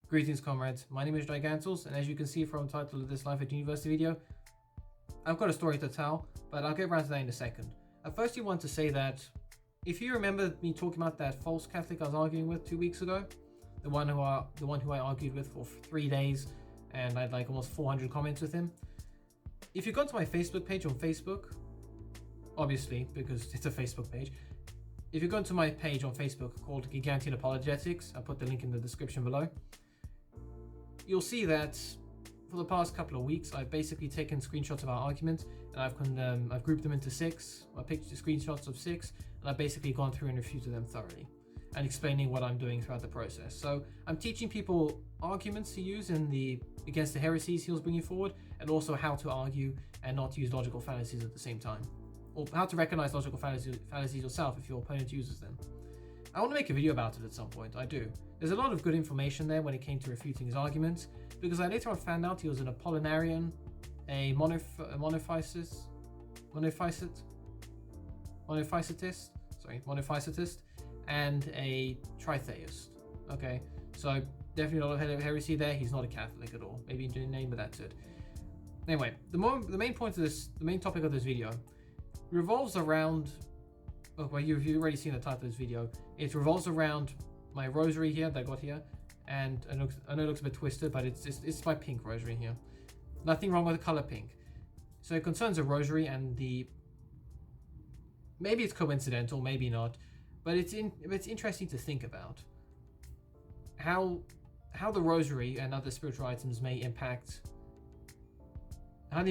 Greetings, comrades. My name is Gigantals, and as you can see from the title of this Life at University video, I've got a story to tell, but I'll get around to that in a second. At first, you want to say that if you remember me talking about that false Catholic I was arguing with 2 weeks ago, the one who I argued with for 3 days, and I had like almost 400 comments with him. If you go to my Facebook page on Facebook, obviously because it's a Facebook page, if you go to my page on Facebook called Gigantian Apologetics, I'll put the link in the description below. You'll see that for the past couple of weeks, I've basically taken screenshots of our argument and I've grouped them into 6. I picked screenshots of 6, and I've basically gone through and refuted them thoroughly and explaining what I'm doing throughout the process. So I'm teaching people arguments to use against the heresies he was bringing forward, and also how to argue and not use logical fallacies at the same time, or how to recognize logical fallacies yourself if your opponent uses them. I want to make a video about it at some point, I do. There's a lot of good information there when it came to refuting his arguments, because I later on found out he was an Apollinarian, a monophysitist, and a tritheist. Okay, so definitely a lot of heresy there. He's not a Catholic at all. Maybe in name, but that's it. Anyway, the main topic of this video revolves around. Well, you've already seen the title of this video. It revolves around my rosary here that I got here, and I know it looks a bit twisted, but it's my pink rosary here. Nothing wrong with the color pink. So it concerns a rosary, and maybe it's coincidental, maybe not, but it's interesting to think about how the rosary and other spiritual items may impact our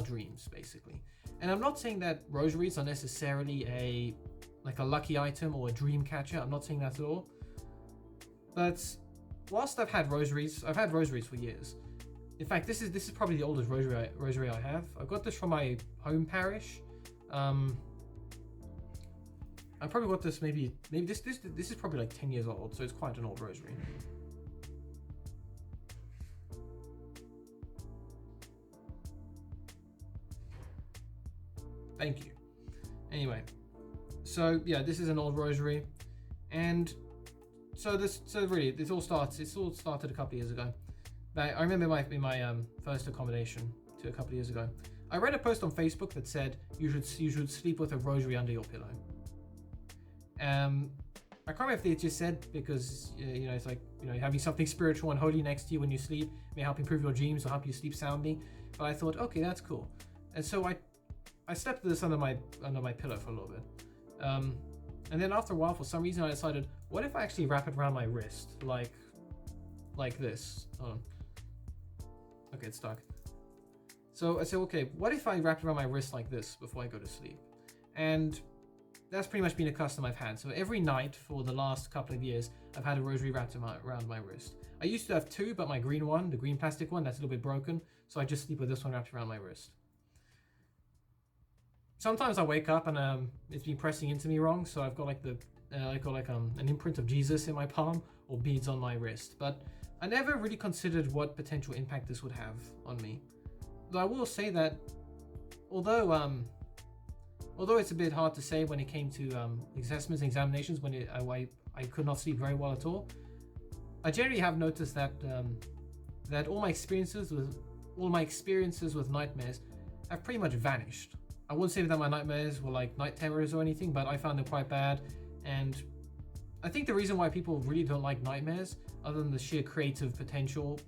dreams, basically. And I'm not saying that rosaries are necessarily a lucky item or a dream catcher. I'm not saying that at all. But whilst I've had rosaries for years. In fact, this is probably the oldest rosary I have. I got this from my home parish. I probably got this maybe this is probably like 10 years old, so it's quite an old rosary. Thank you. Anyway, so yeah, this is an old rosary, and it all started a couple of years ago. But I remember my first accommodation to a couple of years ago. I read a post on Facebook that said you should sleep with a rosary under your pillow. I can't remember if they just said because it's like having something spiritual and holy next to you when you sleep may help improve your dreams or help you sleep soundly. But I thought, okay, that's cool, and so I slept with this under my pillow for a little bit, and then after a while, for some reason, I decided, what if I actually wrap it around my wrist, like this? Hold on. Okay, it's stuck. So I said, okay, what if I wrap it around my wrist like this before I go to sleep? And that's pretty much been a custom I've had. So every night for the last couple of years, I've had a rosary wrapped around my wrist. I used to have 2, but my green one, the green plastic one, that's a little bit broken, so I just sleep with this one wrapped around my wrist. Sometimes I wake up and it's been pressing into me wrong, so I've got like an imprint of Jesus in my palm or beads on my wrist. But I never really considered what potential impact this would have on me. Though I will say that although it's a bit hard to say when it came to assessments and examinations when I could not sleep very well at all, I generally have noticed that that all my experiences with nightmares have pretty much vanished. I wouldn't say that my nightmares were like night terrors or anything, but I found them quite bad. And I think the reason why people really don't like nightmares, other than the sheer creative potential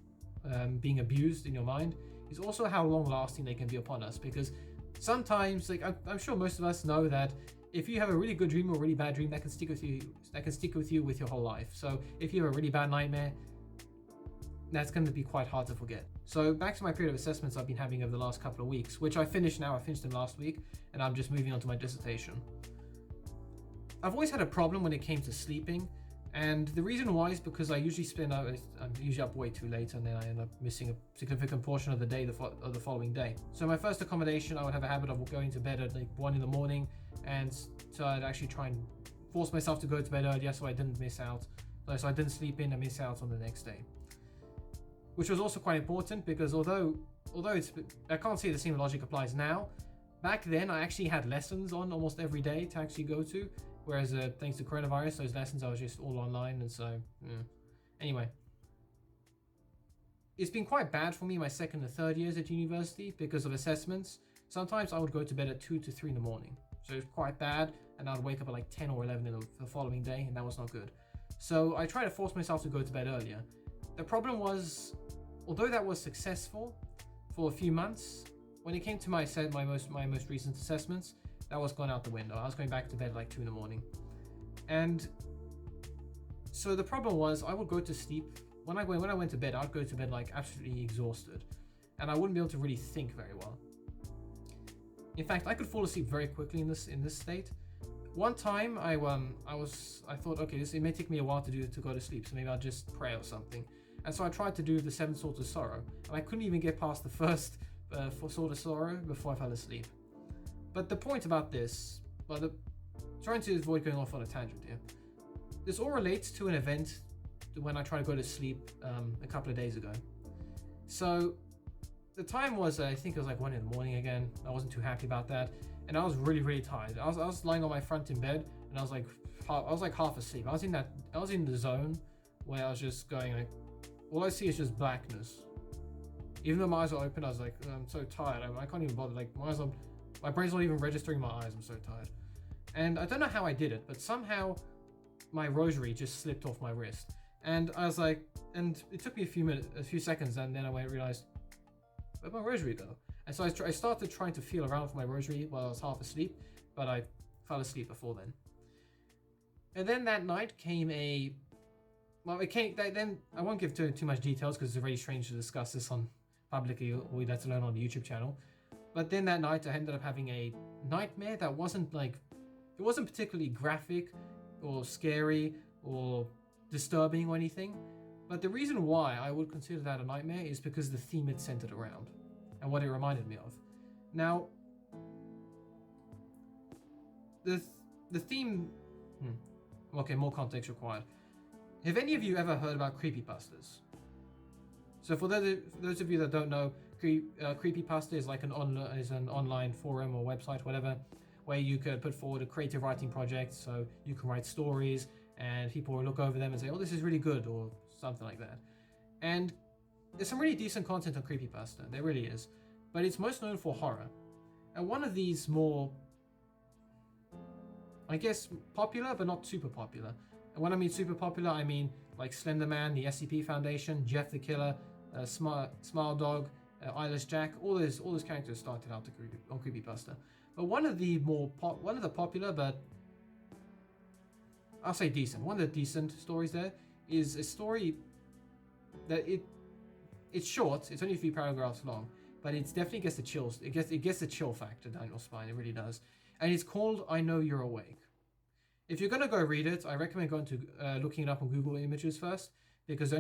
being abused in your mind, is also how long-lasting they can be upon us. Because sometimes, like I'm sure most of us know that if you have a really good dream or a really bad dream, that can stick with you with your whole life. So if you have a really bad nightmare, that's going to be quite hard to forget. So back to my period of assessments I've been having over the last couple of weeks, which I finished now. I finished them last week, and I'm just moving on to my dissertation. I've always had a problem when it came to sleeping, and the reason why is because I'm usually up way too late, and then I end up missing a significant portion of the day of the following day. So my first accommodation, I would have a habit of going to bed at like 1 in the morning, and so I'd actually try and force myself to go to bed earlier so I didn't miss out. So I didn't sleep in and miss out on the next day. Which was also quite important because although I can't say the same logic applies now, back then I actually had lessons on almost every day to actually go to, whereas thanks to coronavirus, those lessons I was just all online, and so yeah. Anyway, it's been quite bad for me my second and third years at university because of assessments. Sometimes I would go to bed at 2 to 3 in the morning. So it was quite bad, and I'd wake up at like 10 or 11 in the following day, and that was not good. So I tried to force myself to go to bed earlier. The problem was, although that was successful for a few months, when it came to my most recent assessments, that was gone out the window. I was going back to bed at like 2 in the morning. And so the problem was, I would go to sleep. When I went to bed, I'd go to bed like absolutely exhausted, and I wouldn't be able to really think very well. In fact, I could fall asleep very quickly in this state. One time, I thought, okay, it may take me a while to go to sleep, so maybe I'll just pray or something. And so I tried to do the 7 Swords of Sorrow, and I couldn't even get past the first Sword of Sorrow before I fell asleep. But the point about this, trying to avoid going off on a tangent here, this all relates to an event when I tried to go to sleep a couple of days ago. So the time was, I think it was like 1 in the morning again. I wasn't too happy about that, and I was really tired. I was lying on my front in bed, and I was like half asleep. I was in the zone where I was just going like, all I see is just blackness. Even though my eyes are open, I was like, I'm so tired. I can't even bother. Like my brain's not even registering my eyes. I'm so tired, and I don't know how I did it, but somehow my rosary just slipped off my wrist. And I was like, and it took me a few seconds, and then I realized, where'd my rosary go? And so I started trying to feel around for my rosary while I was half asleep, but I fell asleep before then. And then that night came then I won't give too much details because it's very strange to discuss this on publicly, or let alone on the YouTube channel. But then that night I ended up having a nightmare that wasn't particularly graphic or scary or disturbing or anything, but the reason why I would consider that a nightmare is because the theme it centered around and what it reminded me of. Now, the theme, okay, more context required. Have any of you ever heard about creepypastas? So for those of you that don't know, creepypasta is like an online forum or website, whatever, where you could put forward a creative writing project. So you can write stories, and people will look over them and say, oh, this is really good, or something like that. And there's some really decent content on creepypasta, there really is. But it's most known for horror. And one of these more, I guess, popular, but not super popular. And when I mean super popular, I mean like Slender Man, the SCP Foundation, Jeff the Killer, Smile Dog, Eyeless Jack, all those characters started out on creepypasta. But one of the popular, but I'll say decent. One of the decent stories there is a story that it's short. It's only a few paragraphs long, but it definitely gets the chills. It gets the chill factor down your spine. It really does. And it's called "I Know You're Awake." If you're gonna go read it, I recommend going to looking it up on Google Images first, because the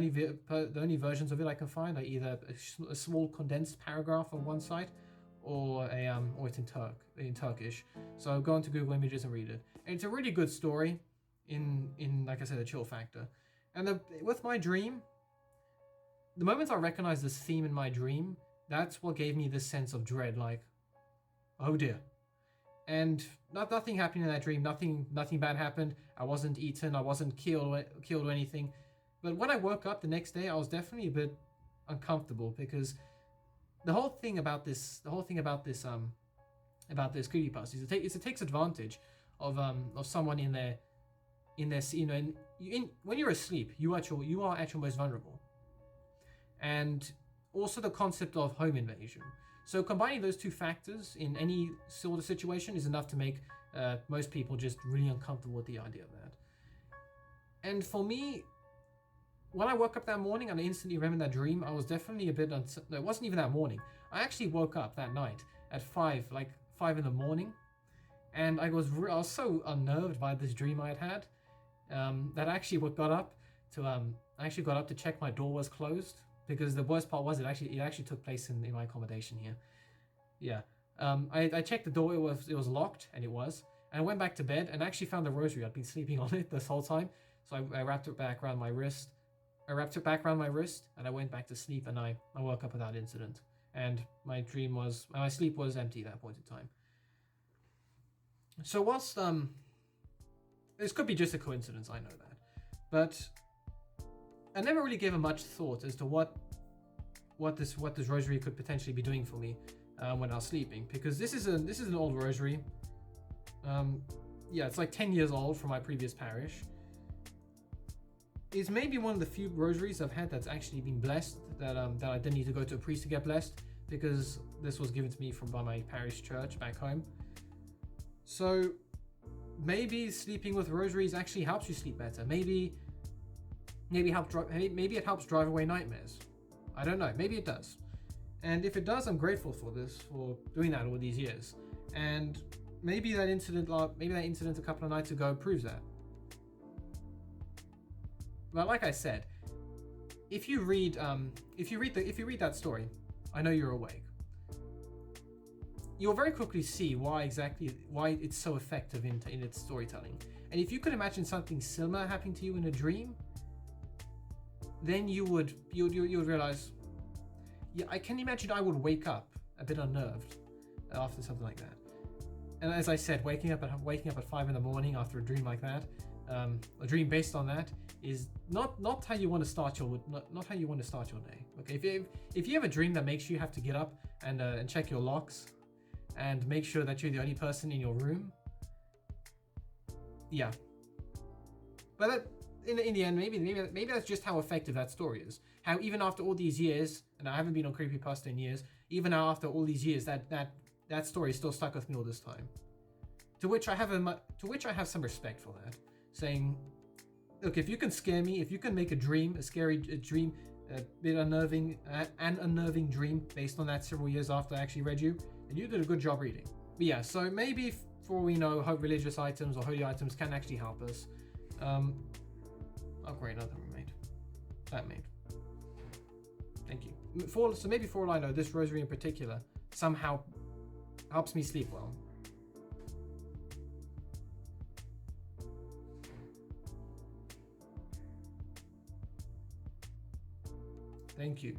only versions of it I can find are either a small condensed paragraph on one site, or it's in Turkish. So go onto Google Images and read it. And it's a really good story. In like I said, the chill factor. And with my dream, the moment I recognized this theme in my dream, that's what gave me this sense of dread, like, oh dear. And nothing happened in that dream. Nothing bad happened. I wasn't eaten. I wasn't killed or anything. But when I woke up the next day, I was definitely a bit uncomfortable, because the whole thing about this creepypasta is it takes advantage of someone in their when you're asleep, you are at your most vulnerable. And also the concept of home invasion. So combining those two factors in any sort of situation is enough to make most people just really uncomfortable with the idea of that. And for me, when I woke up that morning and I instantly remembered that dream, I was definitely a bit no, it wasn't even that morning. I actually woke up that night at 5 in the morning, and I was so unnerved by this dream I had that I actually got up to check my door was closed, because the worst part was it actually took place in my accommodation here. Yeah. I checked the door, it was locked, and it was. And I went back to bed and actually found the rosary. I'd been sleeping on it this whole time. So I wrapped it back around my wrist. And I went back to sleep, and I woke up without incident. And my sleep was empty at that point in time. So whilst this could be just a coincidence, I know that, but I never really gave it much thought as to what what this rosary could potentially be doing for me when I was sleeping, because this is an old rosary. Yeah, it's like 10 years old from my previous parish. It's maybe one of the few rosaries I've had that's actually been blessed, that I didn't need to go to a priest to get blessed, because this was given to me by my parish church back home. So maybe sleeping with rosaries actually helps you sleep better. Maybe it helps drive away nightmares. I don't know. Maybe it does. And if it does, I'm grateful for doing that all these years. And maybe that incident a couple of nights ago proves that. But like I said, if you read that story, I know you're awake. You'll very quickly see why it's so effective in its storytelling. And if you could imagine something similar happening to you in a dream, then you would realize, yeah, I can imagine I would wake up a bit unnerved after something like that. And as I said, waking up at 5 in the morning after a dream like that, a dream based on that, is not how you want to start your day. Okay, if you have a dream that makes you have to get up and check your locks and make sure that you're the only person in your room, yeah. But in the end, maybe that's just how effective that story is. How even after all these years, and I haven't been on Creepypasta in years, even now after all these years, that story is still stuck with me all this time. To which I have some respect for that, saying, look, if you can scare me, if you can make a dream, a bit unnerving, an unnerving dream based on that several years after I actually read you, then you did a good job reading. But yeah, so maybe for all we know, religious items or holy items can actually help us. Oh great, another one made. That made. Thank you. So maybe for all I know, this rosary in particular somehow helps me sleep well. Thank you.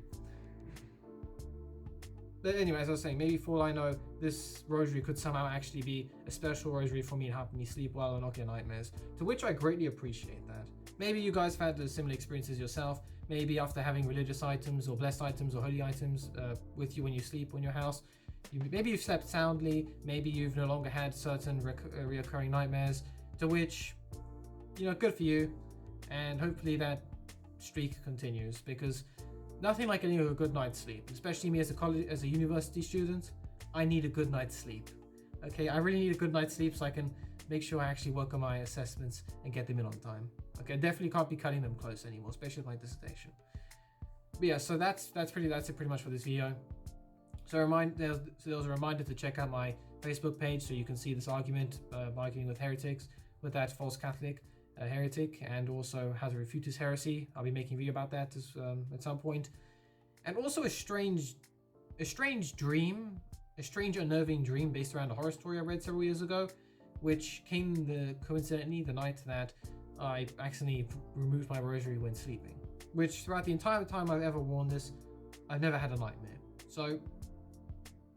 But anyway, as I was saying, maybe for all I know, this rosary could somehow actually be a special rosary for me and help me sleep well and not get nightmares, to which I greatly appreciate that. Maybe you guys have had similar experiences yourself, maybe after having religious items or blessed items or holy items with you when you sleep in your house. Maybe you've slept soundly, maybe you've no longer had certain reoccurring nightmares, to which, good for you, and hopefully that streak continues, because nothing like getting a good night's sleep, especially me as a university student. I need a good night's sleep. Okay, I really need a good night's sleep so I can make sure I actually work on my assessments and get them in on time. Okay, I definitely can't be cutting them close anymore, especially with my dissertation. But yeah, so that's it pretty much for this video. So there was a reminder to check out my Facebook page so you can see this argument, arguing with heretics, with that false Catholic heretic, and also how to refute his heresy. I'll be making a video about that at some point. And also a strange dream, a strange unnerving dream based around a horror story I read several years ago, which came coincidentally the night that I accidentally removed my rosary when sleeping. Which throughout the entire time I've ever worn this, I've never had a nightmare. So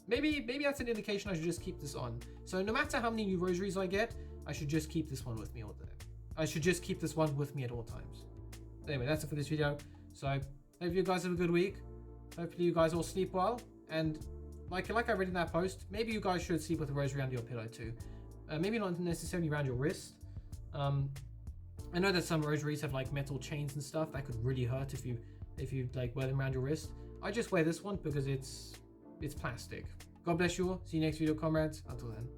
maybe that's an indication I should just keep this on. So no matter how many new rosaries I get, I should just keep this one with me all day. I should just keep this one with me at all times. Anyway, that's it for this video. So hope you guys have a good week. Hopefully you guys all sleep well. And like I read in that post, maybe you guys should sleep with a rosary under your pillow too. Maybe not necessarily around your wrist. I know that some rosaries have like metal chains and stuff that could really hurt if you like wear them around your wrist. I just wear this one because it's plastic. God bless you all. See you next video, comrades. Until then.